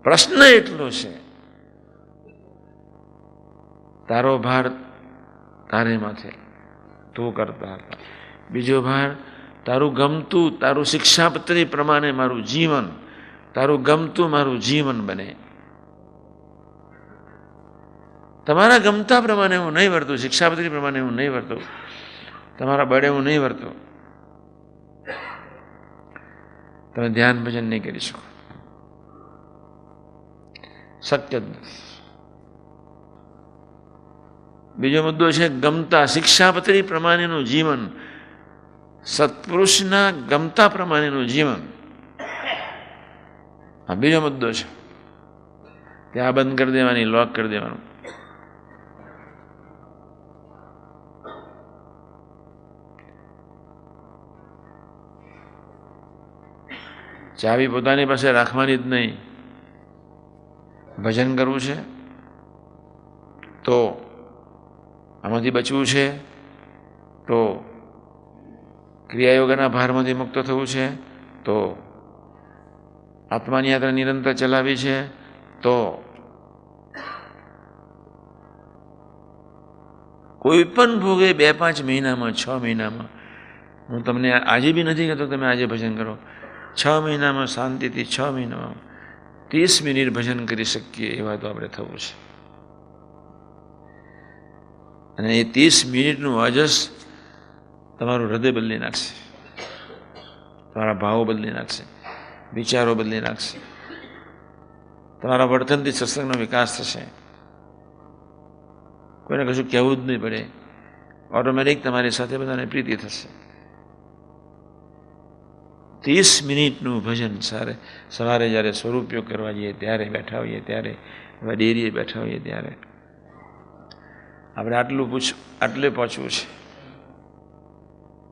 પ્રશ્ન એટલો છે, તારો ભાર તારે માથે, તું કરતા હતા. બીજો ભાર, તારું ગમતું, તારું શિક્ષાપત્રી પ્રમાણે મારું જીવન, તારું ગમતું મારું જીવન બને. તમારા ગમતા પ્રમાણે હું નહીં વર્તું, શિક્ષાપત્રી પ્રમાણે હું નહીં વર્તું, તમારા બળે હું નહીં વર્તું, તમે ધ્યાન ભજન નહીં કરી શકો. શક્ય જ નથી. બીજો મુદ્દો છે ગમતા, શિક્ષાપત્રી પ્રમાણેનું જીવન, સત્પુરુષના ગમતા પ્રમાણેનું જીવન. આ બીજો મુદ્દો છે. ત્યાં બંધ કરી દેવાની, લોક કરી દેવાનું. ચાવી પોતાની પાસે રાખવાની જ નહીં. ભજન કરવું છે તો, આમાંથી બચવું છે તો, ક્રિયાયોગના ભારમાંથી મુક્ત થવું છે તો, આત્માની યાત્રા નિરંતર ચલાવી છે તો, કોઈ પણ ભોગે 2-5 મહિનામાં, 6 મહિનામાં, હું તમને આજે બી નથી કહેતો તમે આજે ભજન કરો, 6 મહિનામાં શાંતિથી 6 મહિનામાં 30 મિનિટ ભજન કરી શકીએ એવા તો આપણે થવું છે. અને એ 30 મિનિટનું અજસ તમારું હૃદય બદલી નાખશે, તમારા ભાવો બદલી નાખશે, વિચારો બદલી નાખશે, તમારા વર્તનથી સત્સંગનો વિકાસ થશે. કોઈને કશું કહેવું જ નહીં પડે, ઓટોમેટિક તમારી સાથે બધાને પ્રીતિ થશે. 30 મિનિટનું ભજન સવારે જ્યારે સ્વરૂપયોગ કરવા જઈએ ત્યારે, બેઠા હોઈએ ત્યારે, ડેરીએ બેઠા હોઈએ ત્યારે આપણે આટલે પહોંચવું છે.